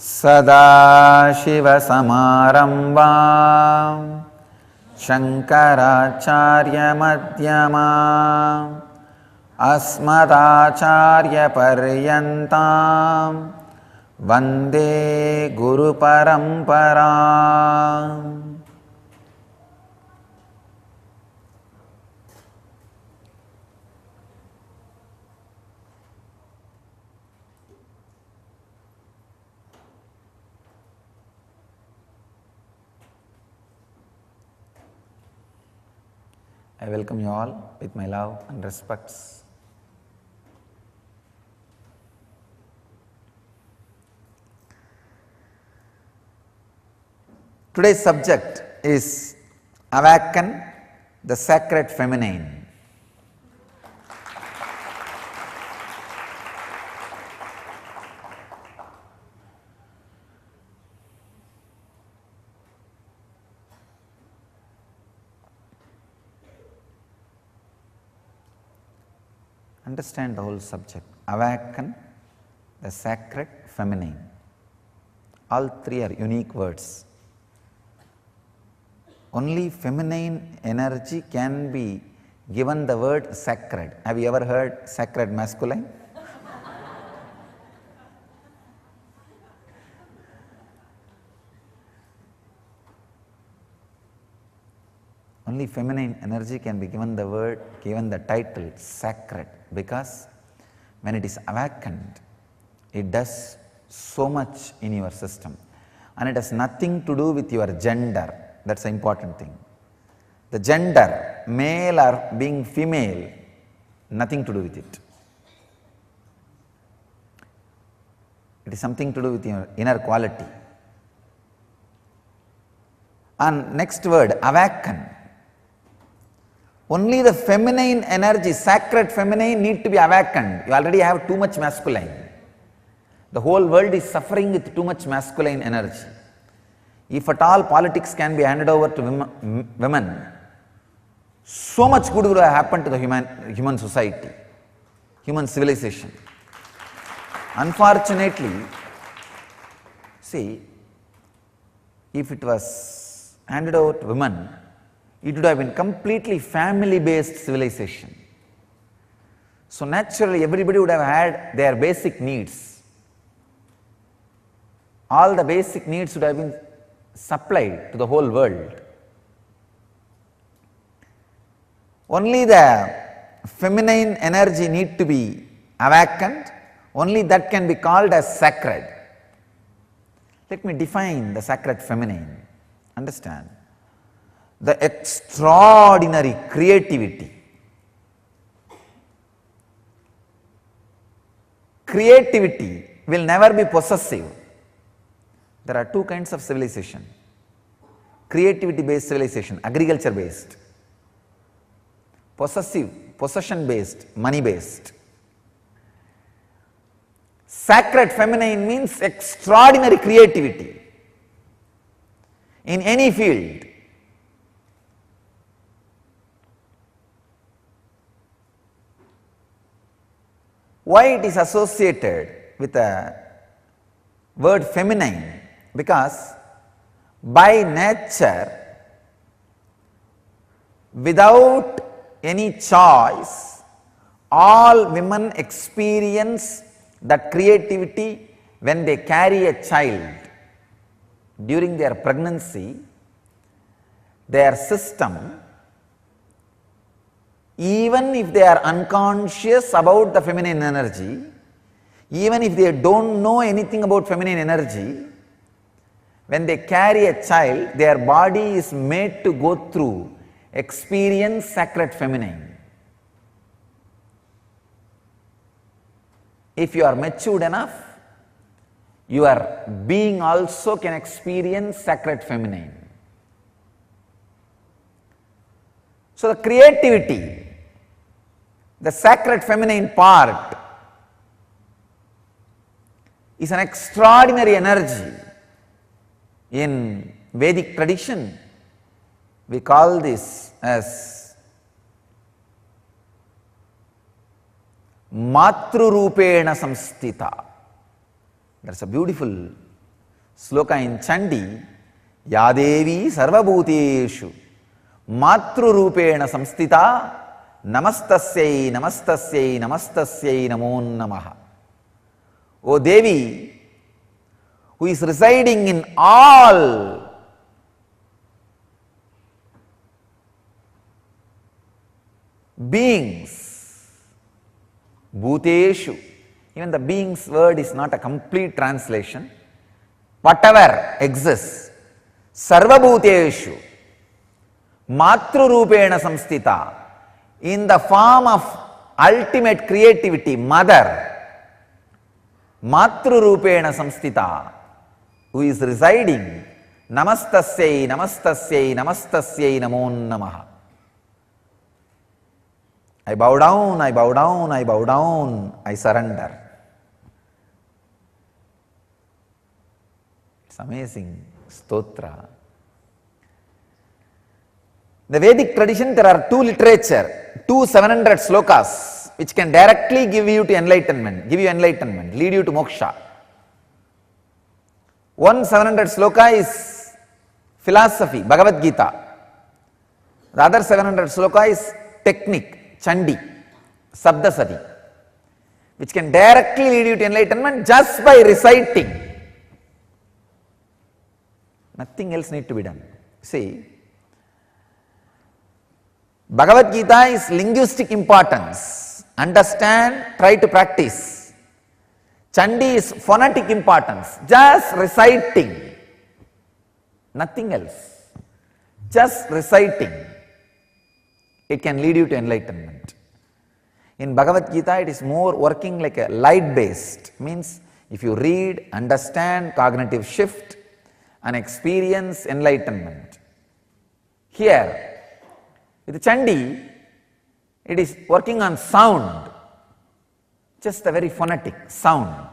सदाशिवसमारम्भां शङ्कराचार्यमध्यमाम् अस्मदाचार्यपर्यन्तां वन्दे गुरुपरम्पराम्. I welcome you all with my love and respects. Today's subject is Awaken the Sacred Feminine. Understand the whole subject. Awaken the sacred feminine. All three are unique words. Only feminine energy can be given the word sacred. Have you ever heard sacred masculine? Only feminine energy can be given the title sacred, because when it is awakened, it does so much in your system, and it has nothing to do with your gender. That's the important thing. The gender, male or being female, nothing to do with it. It is something to do with your inner quality. And next word, awaken. Only the feminine energy, sacred feminine, need to be awakened. You already have too much masculine. The whole world is suffering with too much masculine energy. If at all politics can be handed over to women, so much good would have happened to the human society, human civilization. Unfortunately, see, if it was handed over to women, it would have been completely family-based civilization. So naturally, everybody would have had their basic needs. All the basic needs would have been supplied to the whole world. Only the feminine energy need to be awakened. Only that can be called as sacred. Let me define the sacred feminine. Understand? The extraordinary creativity. Creativity will never be possessive. There are two kinds of civilization: creativity based civilization, agriculture based; possession based, money based. Sacred feminine means extraordinary creativity in any field. Why it is associated with the word feminine? Because by nature, without any choice, all women experience that creativity when they carry a child. During their pregnancy, their system, even if they are unconscious about the feminine energy, even if they don't know anything about feminine energy, when they carry a child, their body is made to go through, experience sacred feminine. If you are matured enough, your being also can experience sacred feminine. So the creativity, the sacred feminine part, is an extraordinary energy. In Vedic tradition, we call this as Matrurupena Samstita. That's a beautiful sloka in Chandi, Yadevi Sarvabhuteshu Matrurupena Samstita Namastasyai Namastasyai Namastasyai Namo Namaha. O Devi, who is residing in all beings, Bhuteshu, even the beings word is not a complete translation, whatever exists, Sarvabhuteshu, Matrurupena Samstita, in the form of ultimate creativity, Mother, Matrurupena Samstita, who is residing, Namastasyai, Namastasyai, Namastasyai Namo Namaha. I bow down, I bow down, I bow down, I surrender. It's amazing stotra. The Vedic tradition, there are two 700 slokas which can directly give you enlightenment, lead you to moksha. One 700 sloka is philosophy, Bhagavad Gita. The other 700 sloka is technique, Chandi, Sabdasati, which can directly lead you to enlightenment just by reciting. Nothing else need to be done. See, Bhagavad Gita is linguistic importance. Understand, try to practice. Chandi is phonetic importance. Just reciting. Nothing else. Just reciting. It can lead you to enlightenment. In Bhagavad Gita, it is more working like a light based. Means if you read, understand, cognitive shift and experience enlightenment. Here, with Chandi, it is working on sound, just a very phonetic sound.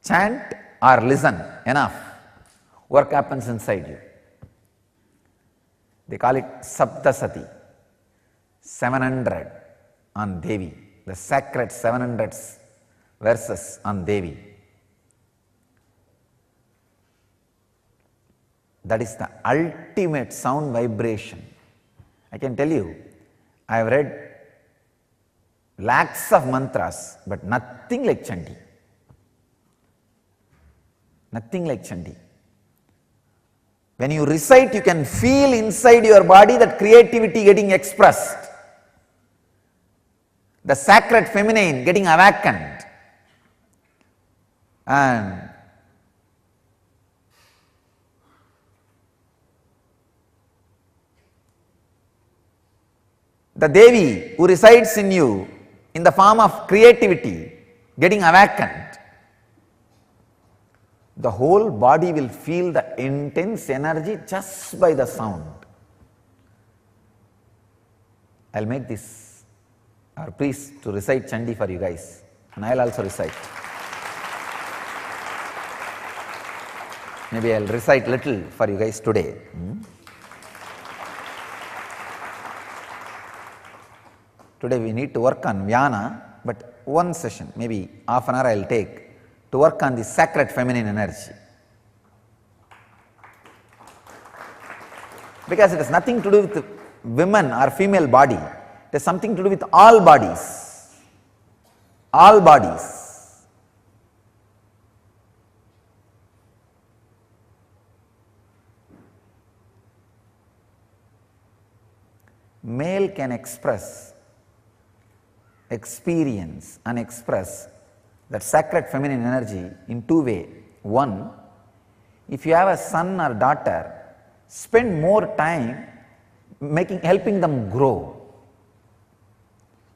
Chant or listen, enough. Work happens inside you. They call it Saptasati, 700 on Devi, the sacred 700 verses on Devi. That is the ultimate sound vibration. I can tell you, I have read lakhs of mantras, but nothing like Chandi. Nothing like Chandi. When you recite, you can feel inside your body that creativity getting expressed. The sacred feminine getting awakened. And the Devi who resides in you in the form of creativity getting awakened. The whole body will feel the intense energy just by the sound. I'll make this our priest to recite Chandi for you guys, and I'll also recite. Maybe I'll recite little for you guys today. Today we need to work on Vyana, but one session, maybe half an hour I'll take to work on the sacred feminine energy. Because it has nothing to do with women or female body, it has something to do with all bodies. All bodies. Male can express, experience and express that sacred feminine energy in two ways. One, if you have a son or daughter, spend more time helping them grow.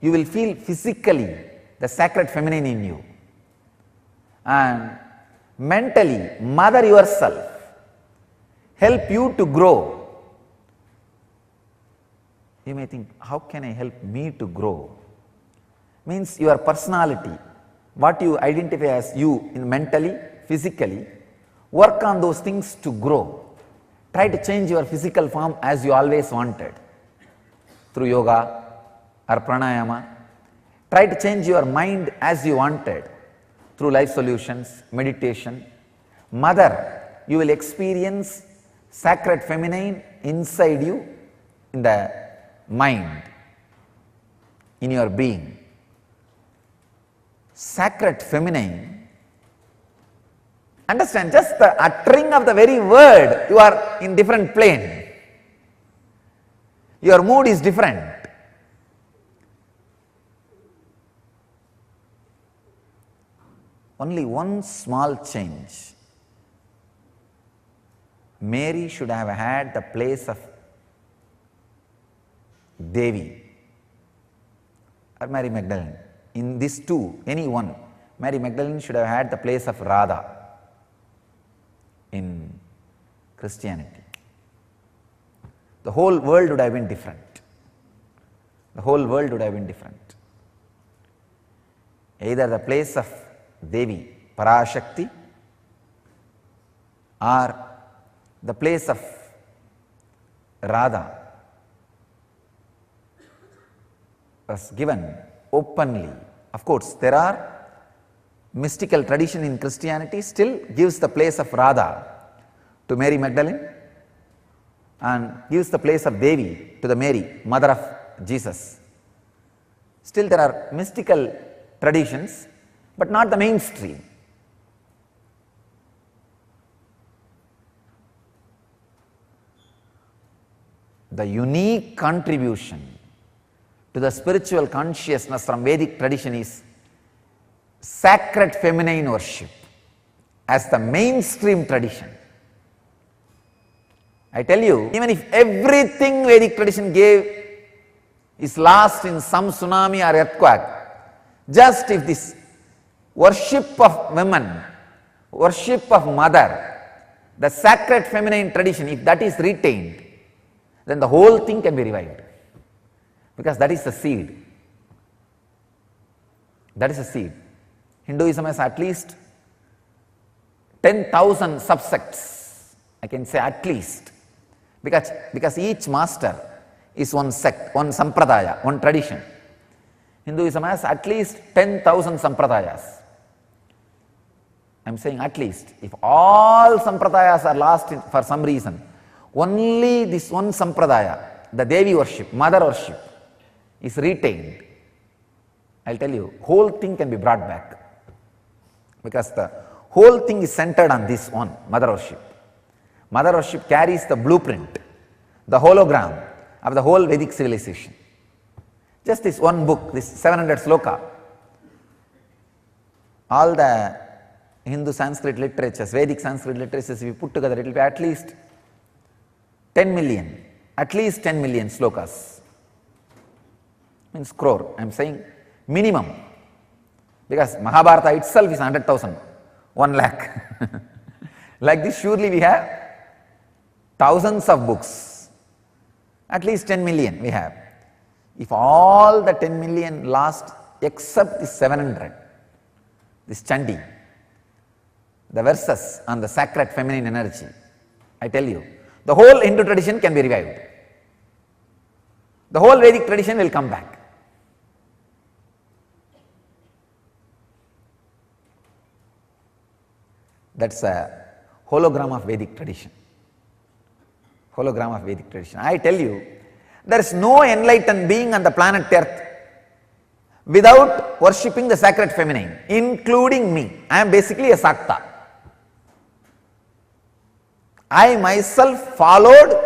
You will feel physically the sacred feminine in you. And mentally, mother yourself, help you to grow. You may think, how can I help me to grow? Means your personality, what you identify as you mentally, physically, work on those things to grow. Try to change your physical form as you always wanted, through yoga or pranayama. Try to change your mind as you wanted, through life solutions, meditation. Mother, you will experience sacred feminine inside you, in the mind, in your being. Sacred feminine, understand, just the uttering of the very word, you are in different plane. Your mood is different. Only one small change. Mary should have had the place of Devi or Mary Magdalene. In these two, any one, Mary Magdalene should have had the place of Radha in Christianity. The whole world would have been different. The whole world would have been different. Either the place of Devi, Parashakti, or the place of Radha was given openly. Of course, there are mystical tradition in Christianity still gives the place of Radha to Mary Magdalene and gives the place of Devi to the Mary, mother of Jesus. Still there are mystical traditions, but not the mainstream. The unique contribution to the spiritual consciousness from Vedic tradition is sacred feminine worship as the mainstream tradition. I tell you, even if everything Vedic tradition gave is lost in some tsunami or earthquake, just if this worship of women, worship of mother, the sacred feminine tradition, if that is retained, then the whole thing can be revived. Because that is the seed. That is the seed. Hinduism has at least 10,000 subsects, I can say at least. Because each master is one sect, one sampradaya, one tradition. Hinduism has at least 10,000 sampradayas. I am saying at least. If all sampradayas are lost for some reason, only this one sampradaya, the Devi worship, mother worship, is retained, I will tell you, whole thing can be brought back. Because the whole thing is centered on this one, mother worship. Mother worship carries the blueprint, the hologram of the whole Vedic civilization. Just this one book, this 700 sloka, all the Hindu Sanskrit literatures, Vedic Sanskrit literatures, if you put together, it will be at least 10 million, at least 10 million slokas. Means crore, I am saying minimum. Because Mahabharata itself is 100,000, 1 lakh. Like this, surely we have thousands of books, at least 10 million we have. If all the 10 million lost except this 700, this Chandi, the verses on the sacred feminine energy, I tell you, the whole Hindu tradition can be revived. The whole Vedic tradition will come back. That's a hologram of Vedic tradition. Hologram of Vedic tradition. I tell you, there is no enlightened being on the planet Earth without worshipping the sacred feminine, including me. I am basically a Sakta. I myself followed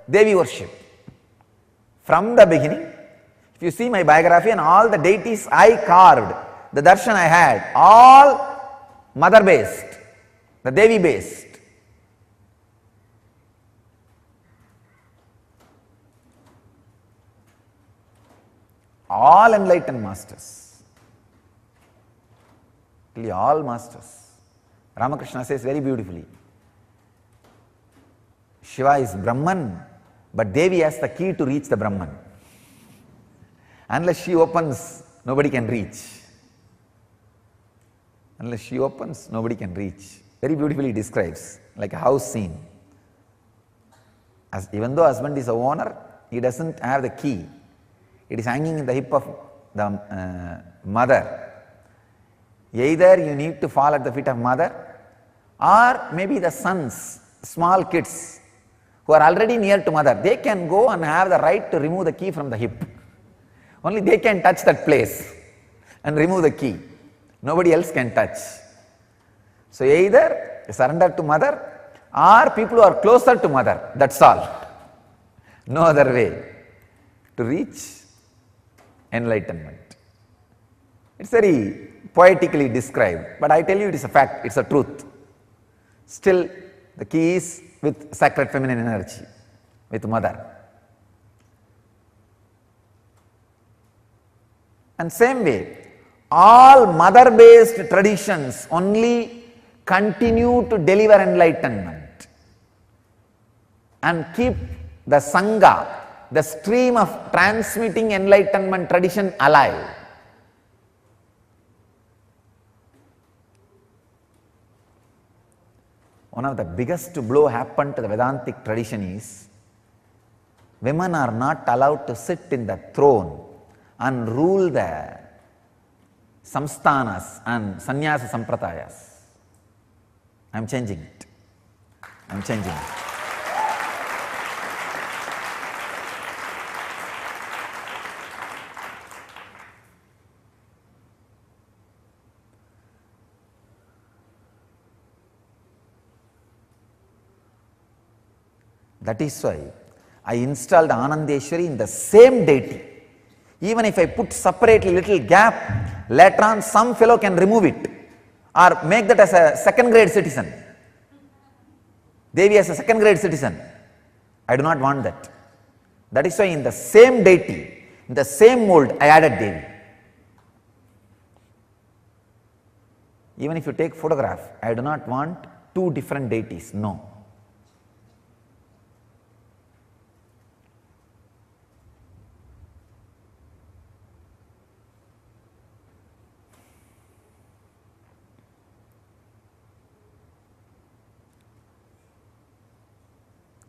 Devi worship from the beginning. If you see my biography and all the deities I carved, the darshan I had, all mother based, the Devi based. All enlightened masters, really all masters. Ramakrishna says very beautifully, Shiva is Brahman, but Devi has the key to reach the Brahman. Unless she opens, nobody can reach. Unless she opens, nobody can reach. Very beautifully describes, like a house scene. Even though husband is a owner, he doesn't have the key. It is hanging in the hip of the mother. Either you need to fall at the feet of mother, or maybe the sons, small kids who are already near to mother, they can go and have the right to remove the key from the hip. Only they can touch that place and remove the key. Nobody else can touch. So either surrender to mother or people who are closer to mother, that's all. No other way to reach enlightenment. It's very poetically described, but I tell you it is a fact, it's a truth. Still, the key is with sacred feminine energy, with mother. And same way, all mother-based traditions only continue to deliver enlightenment and keep the Sangha, the stream of transmitting enlightenment tradition alive. One of the biggest blow happened to the Vedantic tradition is women are not allowed to sit in the throne and rule the samsthanas and sannyasa sampradayas. I am changing it. I am changing it. That is why I installed Anandeshwari in the same deity. Even if I put separately little gap, later on some fellow can remove it or make that as a second grade citizen. Devi as a second grade citizen. I do not want that. That is why in the same deity, in the same mold, I added Devi. Even if you take photograph, I do not want two different deities, no.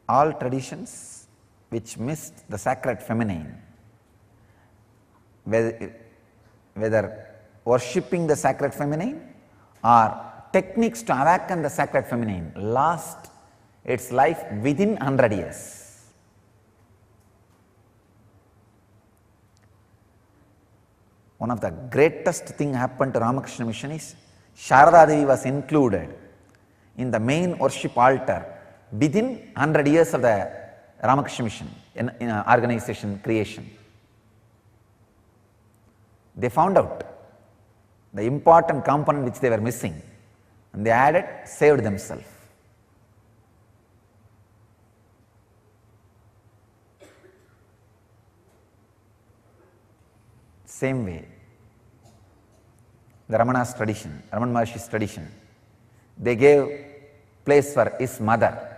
All traditions which missed the sacred feminine, whether worshipping the sacred feminine or techniques to awaken the sacred feminine, lost its life within 100 years. One of the greatest thing happened to Ramakrishna mission is Sharada Devi was included in the main worship altar within 100 years of the Ramakrishna mission in organization creation. They found out the important component which they were missing and they added, saved themselves. Same way, the Ramana's tradition, Ramana Maharshi's tradition, they gave place for his mother.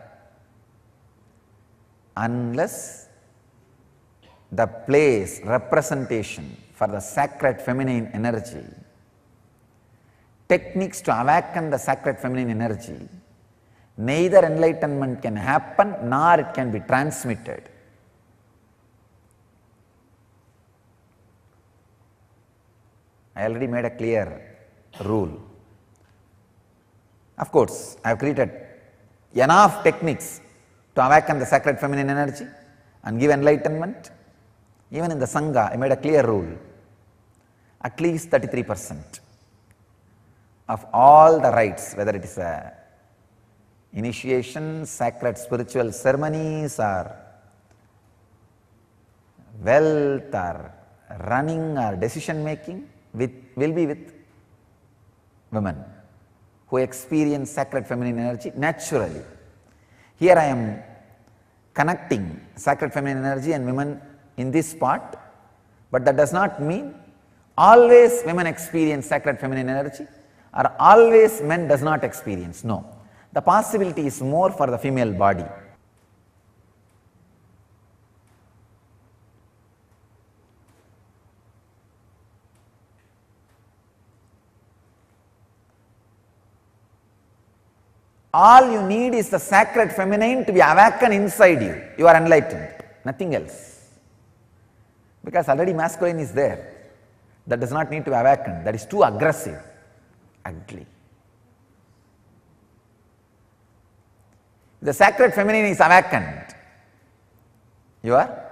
Unless the place, representation for the sacred feminine energy, techniques to awaken the sacred feminine energy, neither enlightenment can happen nor it can be transmitted. I already made a clear rule. Of course, I have created enough techniques to awaken the sacred feminine energy and give enlightenment. Even in the Sangha, I made a clear rule. At least 33% of all the rites, whether it is a initiation, sacred spiritual ceremonies or wealth or running or decision making, will be with women who experience sacred feminine energy naturally. Here I am connecting sacred feminine energy and women in this part, but that does not mean always women experience sacred feminine energy or always men does not experience. No, the possibility is more for the female body. All you need is the sacred feminine to be awakened inside you. You are enlightened, nothing else. Because already masculine is there. That does not need to be awakened. That is too aggressive, ugly. The sacred feminine is awakened. You are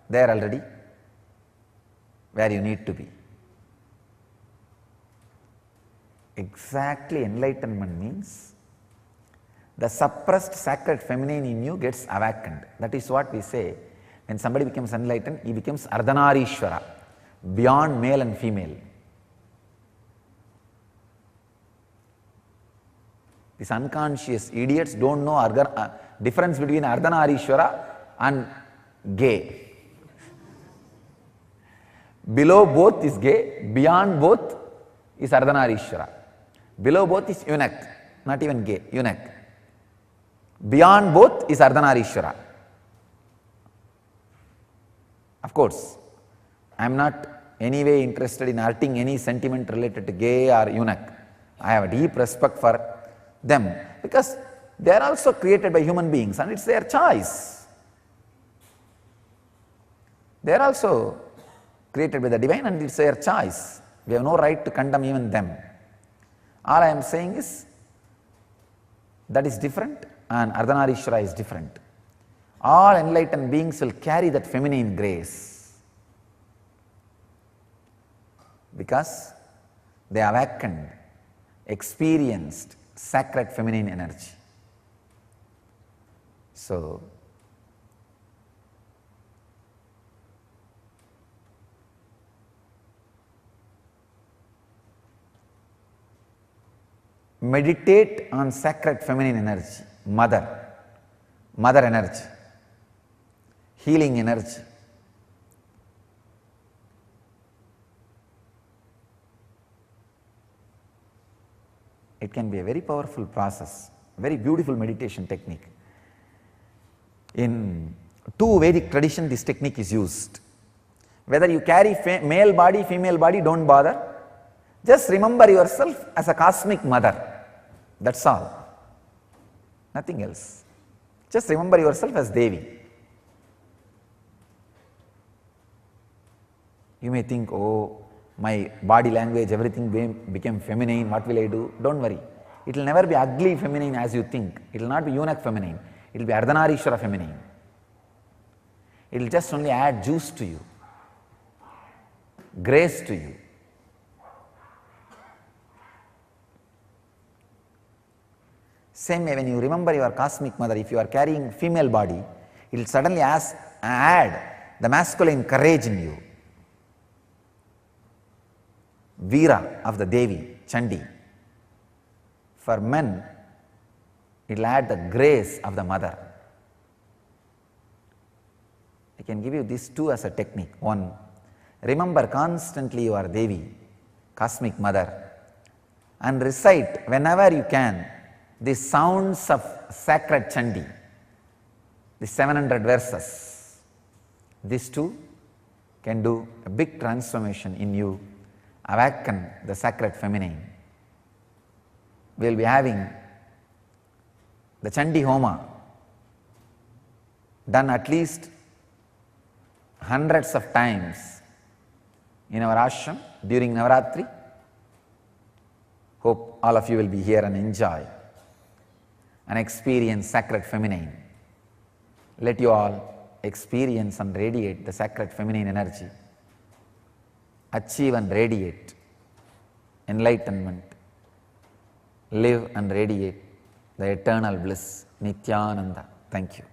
there already, where you need to be. Exactly, enlightenment means the suppressed sacred feminine in you gets awakened. That is what we say. When somebody becomes enlightened, he becomes Ardhanarishvara, beyond male and female. These unconscious idiots don't know difference between Ardhanarishvara and gay. Below both is gay, beyond both is Ardhanarishvara. Below both is eunuch, not even gay, eunuch. Beyond both is Ardhanarishvara. Of course, I am not anyway interested in hurting any sentiment related to gay or eunuch. I have a deep respect for them because they are also created by human beings and it's their choice. They are also created by the divine and it's their choice. We have no right to condemn even them. All I am saying is that is different and Ardhanarishvara is different. All enlightened beings will carry that feminine grace because they awakened, experienced sacred feminine energy. So, meditate on sacred feminine energy, mother energy, healing energy. It can be a very powerful process, very beautiful meditation technique. In two Vedic tradition, this technique is used. Whether you carry male body, female body, don't bother. Just remember yourself as a cosmic mother. That's all. Nothing else. Just remember yourself as Devi. You may think, oh, my body language, everything became feminine, what will I do? Don't worry. It will never be ugly feminine as you think. It will not be eunuch feminine. It will be Ardhanarishvara feminine. It will just only add juice to you, grace to you. Same way when you remember your cosmic mother, if you are carrying female body, it will suddenly add the masculine courage in you. Veera of the Devi, Chandi. For men, it will add the grace of the mother. I can give you these two as a technique. One, remember constantly you are Devi, cosmic mother, and recite whenever you can the sounds of sacred Chandi, the 700 verses. These two can do a big transformation in you, awaken the sacred feminine. We will be having the Chandi Homa done at least hundreds of times in our ashram during Navaratri. Hope all of you will be here and enjoy and experience sacred feminine. Let you all experience and radiate the sacred feminine energy. Achieve and radiate enlightenment. Live and radiate the eternal bliss. Nithyananda. Thank you.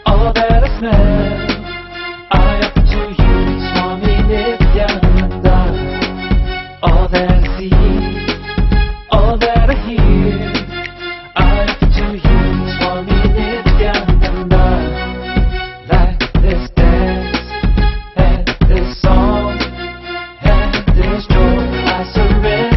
All that I smell, I offer to you, Swami Nithyananda. All that I see, all that I hear, I offer to you, Swami Nithyananda. Like this dance, and this song, and this joy, I surrender.